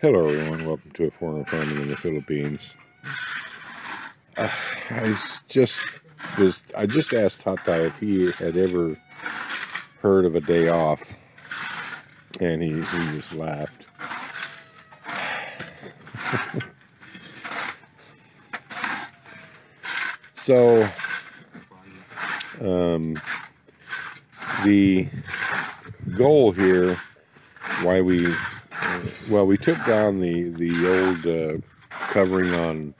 Hello everyone, welcome to A Foreigner Farming in the Philippines. I just asked Tata if he had ever heard of a day off, and he just laughed. So the goal here, why we took down the old covering on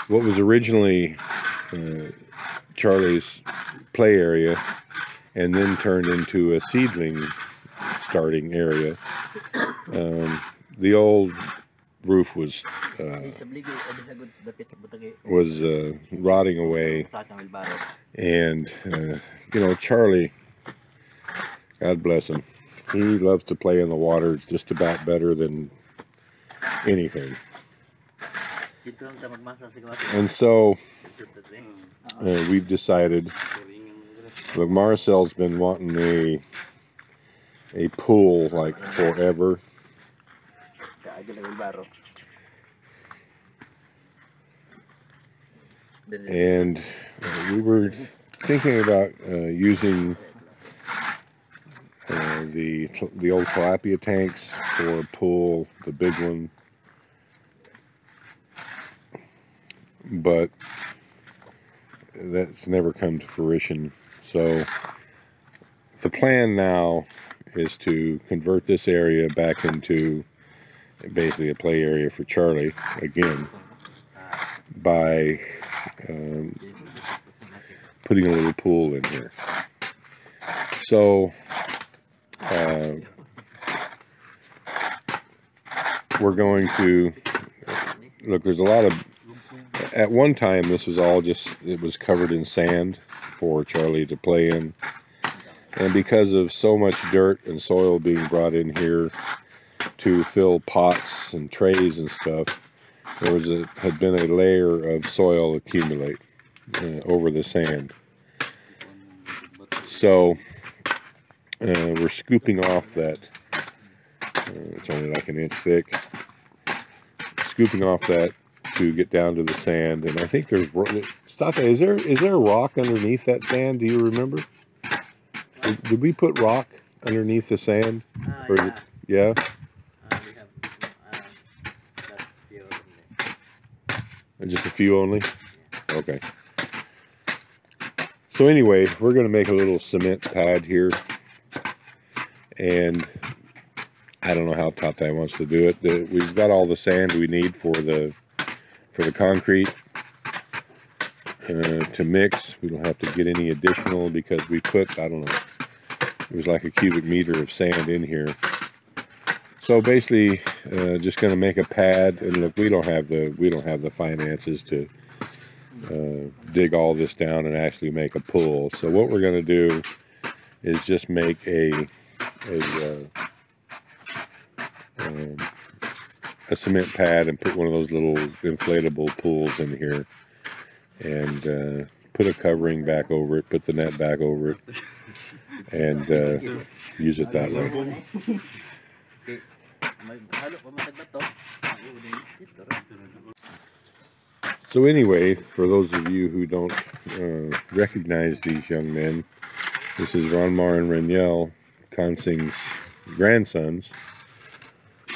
what was originally Charlie's play area, and then turned into a seedling starting area. The old roof was rotting away, and you know, Charlie, God bless him, he loves to play in the water just about better than anything. And so we've decided, look, Marcel's been wanting a pool like forever. And we were thinking about using the old tilapia tanks for a pool, the big one, but that's never come to fruition. So the plan now is to convert this area back into basically a play area for Charlie again by putting a little pool in here. So we're going to look, there's a lot of, at one time this was all just, it was covered in sand for Charlie to play in, and because of so much dirt and soil being brought in here to fill pots and trays and stuff, there had been a layer of soil accumulate over the sand. So we're scooping off that, it's only like an inch thick, scooping off that to get down to the sand. And I think there's, stop it, is there rock underneath that sand? Do you remember? Did we put rock underneath the sand? Yeah? Just a few only? Okay. So anyway, we're going to make a little cement pad here, and I don't know how Tata wants to do it. We've got all the sand we need for the concrete to mix. We don't have to get any additional because we put, I don't know, it was like a cubic meter of sand in here. So basically, just going to make a pad, and look, we don't have the finances to dig all this down and actually make a pool. So what we're going to do is just make a cement pad and put one of those little inflatable pools in here, and put a covering back over it, put the net back over it, and use it that way. So anyway, for those of you who don't recognize these young men, this is Ronmar and Reniel, Consing's grandsons.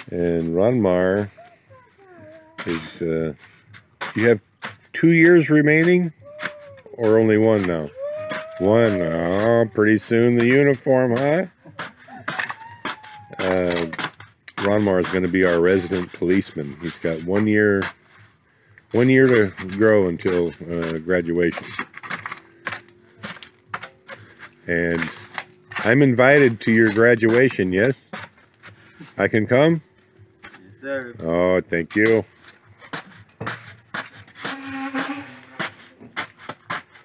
And Ronmar is, you have 2 years remaining, or only one now? One. Oh, pretty soon the uniform, huh? Ronmar is going to be our resident policeman. He's got 1 year to grow until graduation. And I'm invited to your graduation, yes? I can come? Yes, sir. Oh, thank you.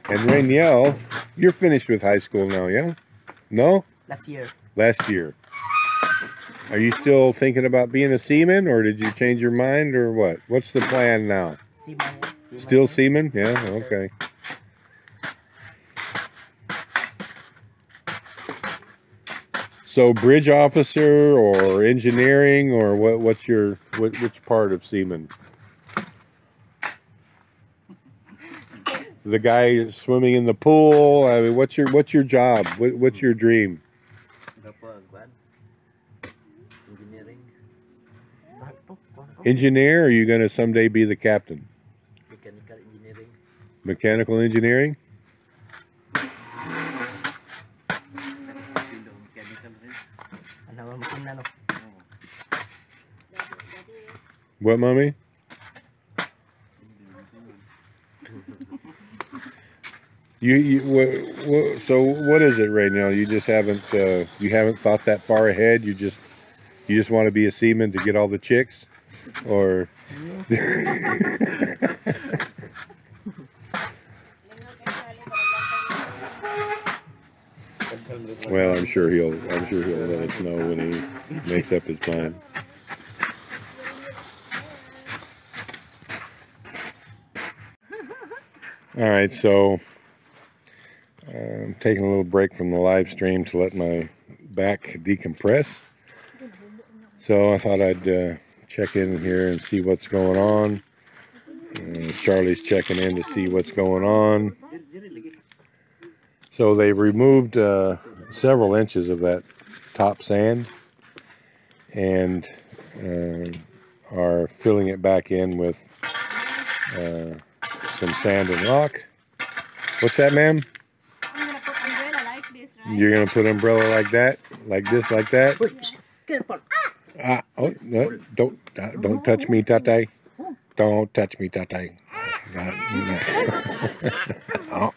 And Reniel, you're finished with high school now, yeah? No? Last year. Last year. Are you still thinking about being a seaman, or did you change your mind, or what? What's the plan now? Seaman. Still seaman? Yeah, okay. So bridge officer or engineering or what's your which part of seaman? The guy swimming in the pool. I mean, what's your job? What's your dream? Engineering. Engineer, or are you gonna someday be the captain? Mechanical engineering. Mechanical engineering? What, mommy? So what is it right now? You just haven't thought that far ahead. You just want to be a seaman to get all the chicks, or well, I'm sure he'll let us know when he makes up his mind. All right, so I'm taking a little break from the live stream to let my back decompress. So I thought I'd check in here and see what's going on. Charlie's checking in to see what's going on. So they've removed several inches of that top sand and are filling it back in with some sand and rock. What's that, ma'am? I'm gonna put umbrella like this, right? You're gonna put umbrella like that, like this, like that. Oh no! Don't touch me, Tate. Don't touch me, Tate.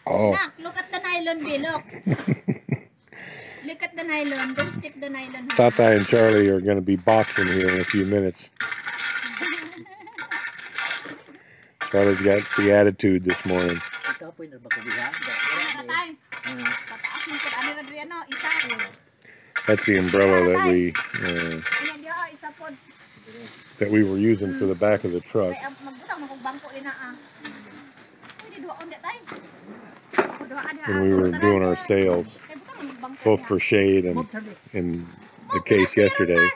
Oh. Nak, look at the nylon, B. Look. Look at the nylon. Just stick the nylon. Tate and Charlie are gonna be boxing here in a few minutes. Charlie's got the attitude this morning. That's the umbrella that we were using for the back of the truck. When we were doing our sails, both for shade and in the case yesterday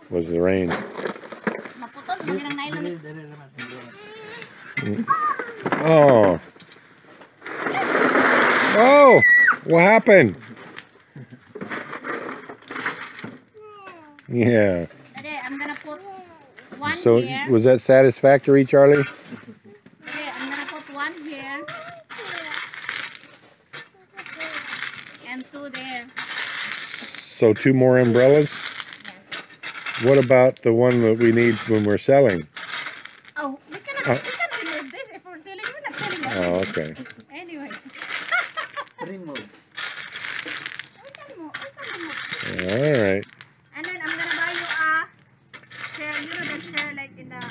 was the rain. Oh. Oh, what happened? Yeah. I'm gonna put one So here. was that satisfactory, Charlie? Okay, I'm gonna put one here and two there. So 2 more umbrellas? Yeah. What about the one that we need when we're selling? Oh, we cannot remove this if we're selling. We're not selling it. Oh, okay. Anyway. Remove. All right. And then I'm gonna buy you a chair. You know the chair like in the.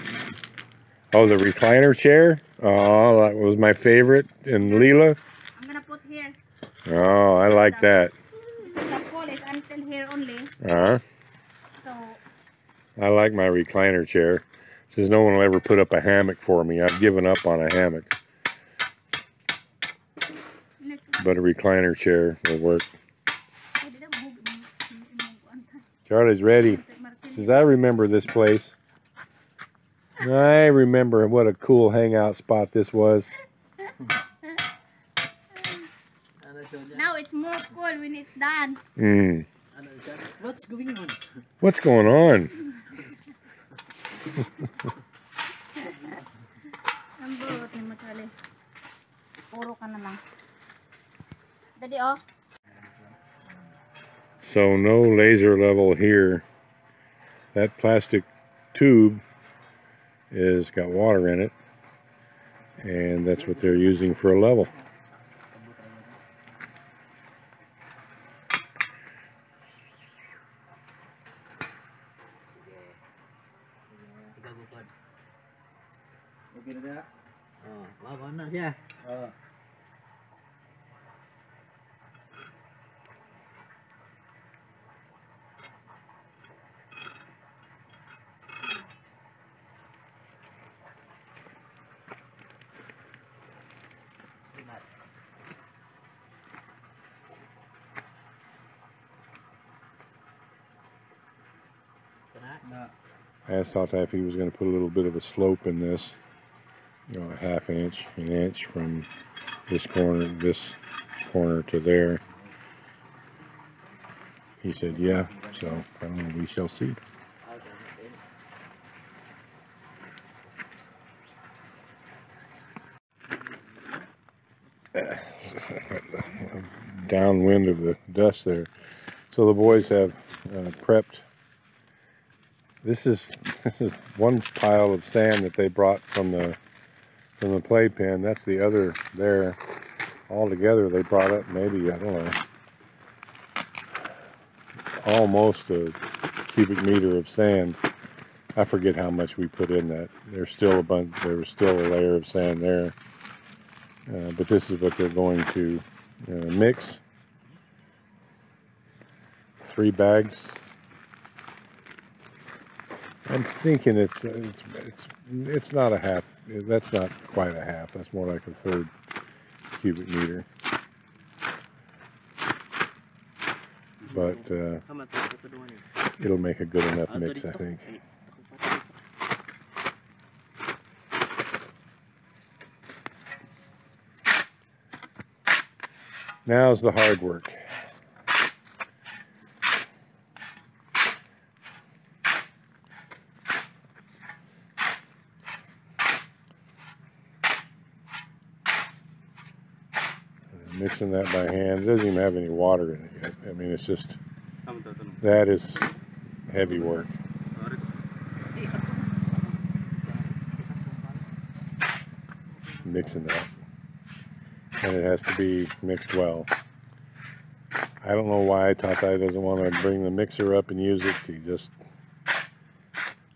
Oh, the recliner chair? Oh, that was my favorite in Leela. I'm gonna put here. Oh, I like that. Because the pole is until here only. Uh-huh. So. I like my recliner chair. Since no one will ever put up a hammock for me, I've given up on a hammock. But a recliner chair will work. Charlie's ready. Says, I remember this place. I remember what a cool hangout spot this was. Now it's more cool when it's done. Mm. What's going on? What's going on? Ang burot ni mo, Charlie. Puro ka na lang. Daddy, oh. So no laser level here. That plastic tube is got water in it, and that's what they're using for a level. Okay na. Oh, bawa na siya. Oh. asked Tata if he was going to put a little bit of a slope in this, you know, a half inch, an inch from this corner to there. He said, yeah, so I don't know, we shall see. Downwind of the dust there. So the boys have prepped. This is one pile of sand that they brought from the playpen. That's the other there. All together they brought up maybe, I don't know, almost a cubic meter of sand. I forget how much we put in that. There's still a bunch. There was still a layer of sand there. But this is what they're going to mix. 3 bags. I'm thinking it's not a half. That's not quite a half. That's more like a 1/3 cubic meter. But it'll make a good enough mix, I think. Now's the hard work. Mixing that by hand. It doesn't even have any water in it yet. I mean, it's just, that is heavy work. Mixing that. And it has to be mixed well. I don't know why Tata doesn't want to bring the mixer up and use it. He just,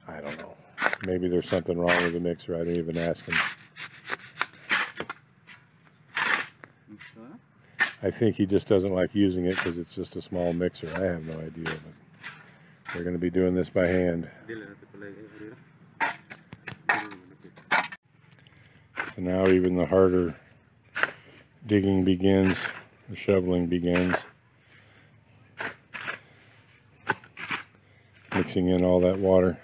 I don't know. Maybe there's something wrong with the mixer. I didn't even ask him. I think he just doesn't like using it because it's just a small mixer. I have no idea, but we're going to be doing this by hand. So now even the harder digging begins, the shoveling begins. Mixing in all that water.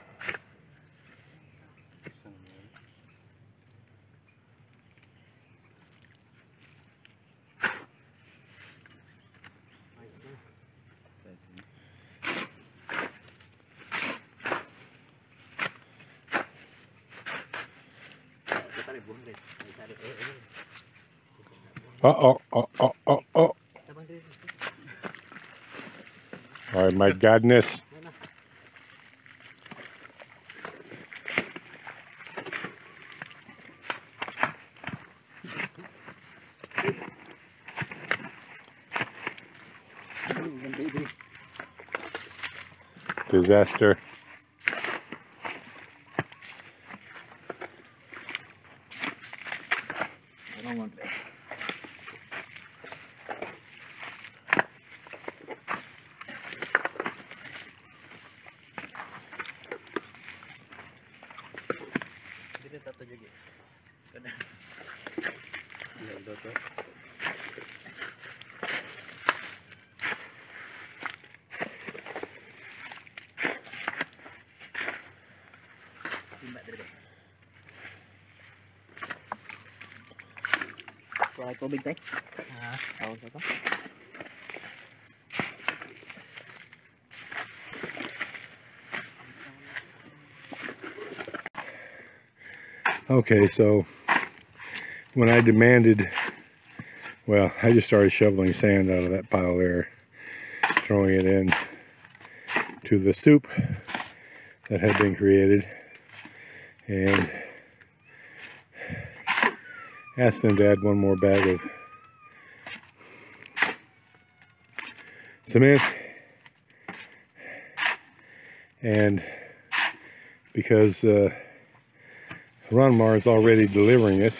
Oh. Oh, my goodness. Disaster. I don't want that. Rồi cô bình tĩnh. Okay, so when I demanded, well, I just started shoveling sand out of that pile there, throwing it in to the soup that had been created, and asked them to add one more bag of cement. And because Ronmar is already delivering it,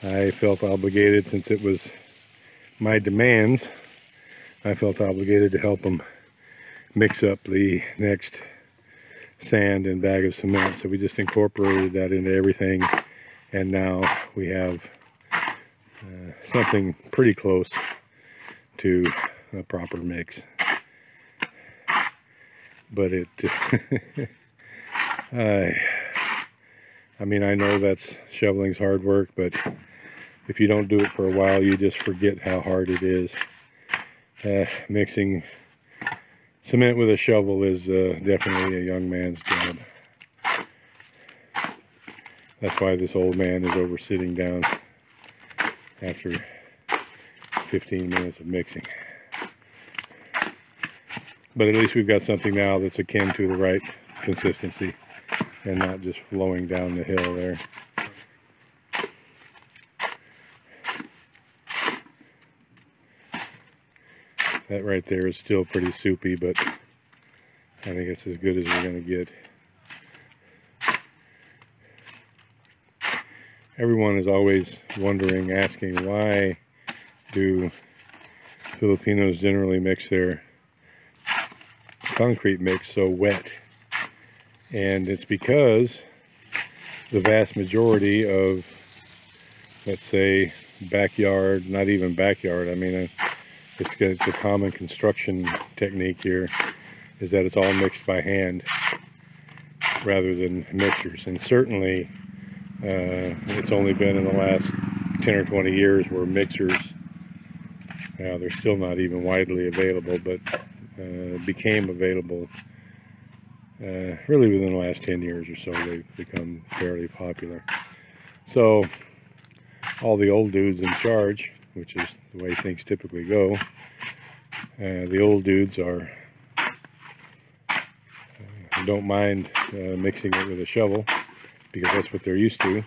I felt obligated, since it was my demands, I felt obligated to help them mix up the next sand and bag of cement. So we just incorporated that into everything, and now we have something pretty close to a proper mix. But it I mean, I know that's shoveling's hard work, but if you don't do it for a while, you just forget how hard it is. Mixing cement with a shovel is definitely a young man's job. That's why this old man is over sitting down after 15 minutes of mixing. But at least we've got something now that's akin to the right consistency and not just flowing down the hill there. That right there is still pretty soupy, but I think it's as good as we're going to get. Everyone is always wondering, asking, why do Filipinos generally mix their concrete mix so wet? And it's because the vast majority of, let's say, backyard, not even backyard, I mean, it's a common construction technique here, is that it's all mixed by hand rather than mixers. And certainly it's only been in the last 10 or 20 years where mixers, they're still not even widely available, but became available really within the last 10 years or so. They've become fairly popular. So all the old dudes in charge, which is the way things typically go, the old dudes are don't mind mixing it with a shovel, because that's what they're used to.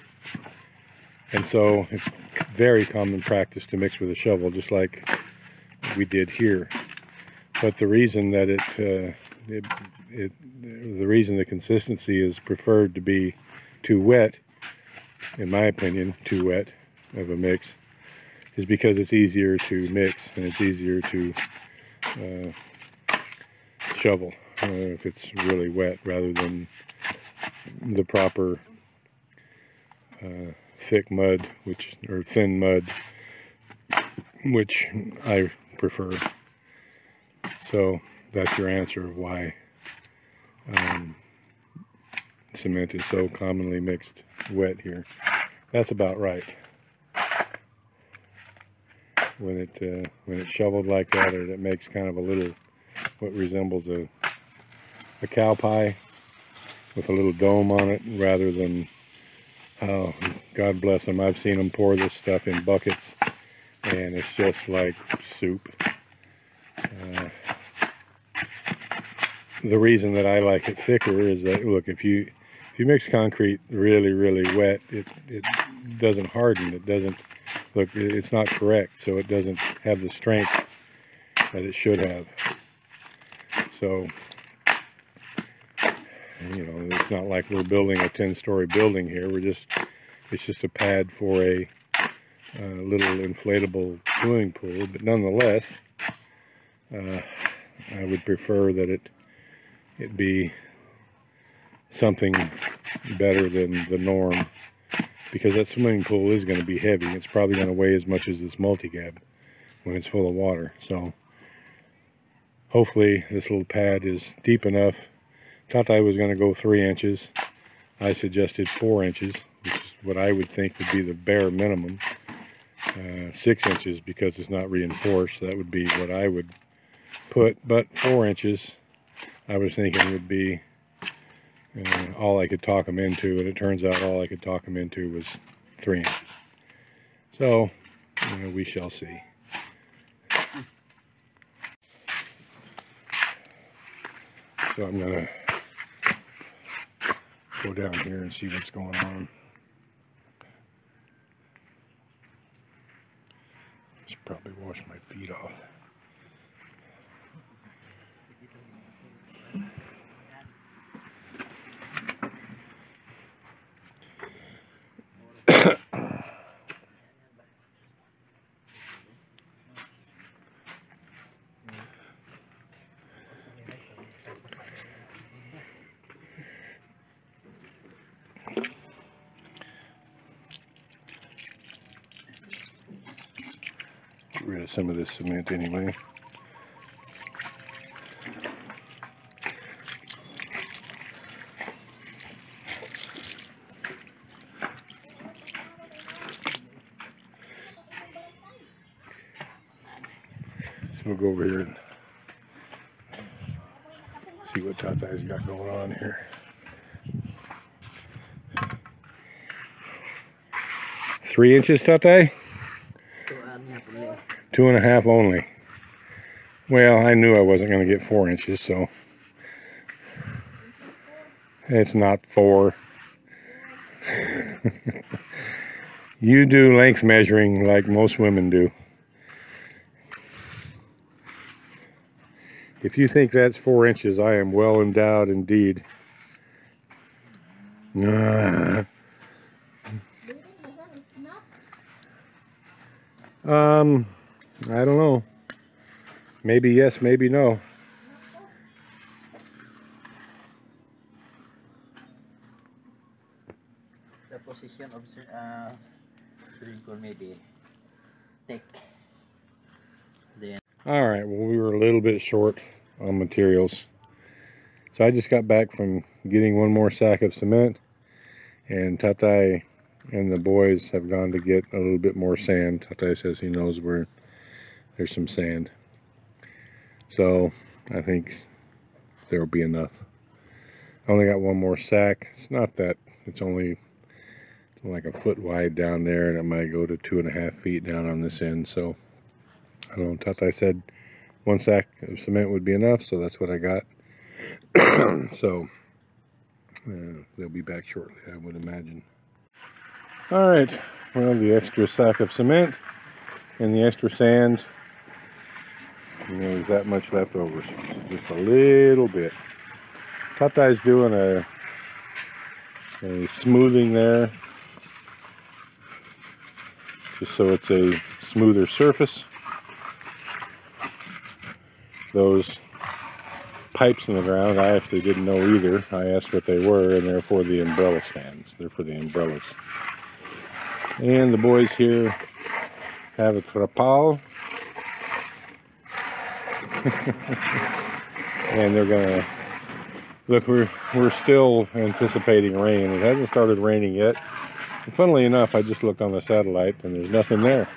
And so it's very common practice to mix with a shovel, just like we did here. But the reason that the reason the consistency is preferred to be too wet, in my opinion, too wet of a mix, is because it's easier to mix and it's easier to shovel if it's really wet, rather than the proper thick mud, or thin mud, which I prefer. So that's your answer of why cement is so commonly mixed wet here. That's about right. When it's shoveled like that, it makes kind of a little, what resembles a cow pie with a little dome on it, rather than, oh, God bless them, I've seen them pour this stuff in buckets and it's just like soup. The reason that I like it thicker is that, look, if you mix concrete really, really wet, it doesn't harden. It doesn't, look, it's not correct, so it doesn't have the strength that it should have. So, you know, it's not like we're building a 10-story building here. It's just a pad for a little inflatable swimming pool. But nonetheless, I would prefer that it be something better than the norm, because that swimming pool is going to be heavy. It's probably going to weigh as much as this multi-cab when it's full of water. So hopefully this little pad is deep enough. Thought I was going to go 3 inches. I suggested 4 inches, which is what I would think would be the bare minimum. 6 inches, because it's not reinforced, that would be what I would put. But 4 inches, I was thinking, would be all I could talk them into, and it turns out all I could talk them into was 3 inches. So we shall see. So I'm gonna go down here and see what's going on. Should probably wash my feet off. Get rid of some of this cement anyway. So we'll go over here and see what Tatay's got going on here. 3 inches, Tatay? 2.5 only. Well, I knew I wasn't going to get 4 inches, so it's not 4. You do length measuring like most women do. If you think that's 4 inches, I am well endowed indeed. I don't know. Maybe yes, maybe no. The position of maybe thick. Then Alright, well, we were a little bit short on materials. So I just got back from getting one more sack of cement, and Tatay and the boys have gone to get a little bit more sand. Tatay says he knows where there's some sand. So I think there will be enough. I only got one more sack. It's not that, it's only like a foot wide down there, and it might go to 2.5 feet down on this end. So I don't know, Tatay said 1 sack of cement would be enough, so that's what I got. So they'll be back shortly, I would imagine. All right, well, the extra sack of cement and the extra sand, you know, there's that much left over, so just a little bit. Tatay's doing a smoothing there, just so it's a smoother surface. Those pipes in the ground, I actually didn't know either. I asked what they were, and they're for the umbrella stands. They're for the umbrellas. And the boys here have a trapal. And they're gonna look, we're still anticipating rain. It hasn't started raining yet. And funnily enough, I just looked on the satellite and there's nothing there.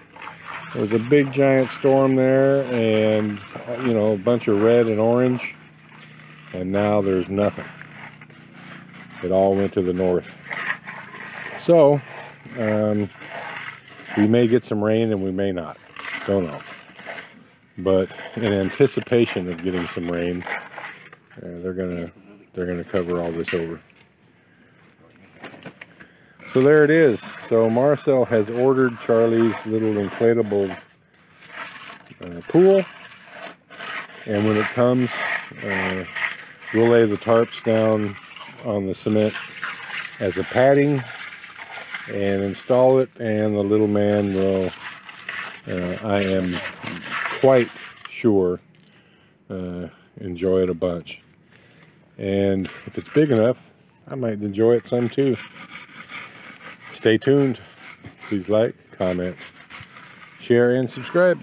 There was a big giant storm there, and you know, a bunch of red and orange, and now there's nothing. It all went to the north. So we may get some rain and we may not, don't know. But in anticipation of getting some rain, they're gonna cover all this over. So there it is. So Marcel has ordered Charlie's little inflatable pool, and when it comes, we'll lay the tarps down on the cement as a padding and install it, and the little man will, I am quite sure, enjoy it a bunch. And if it's big enough, I might enjoy it some too. Stay tuned. Please like, comment, share, and subscribe.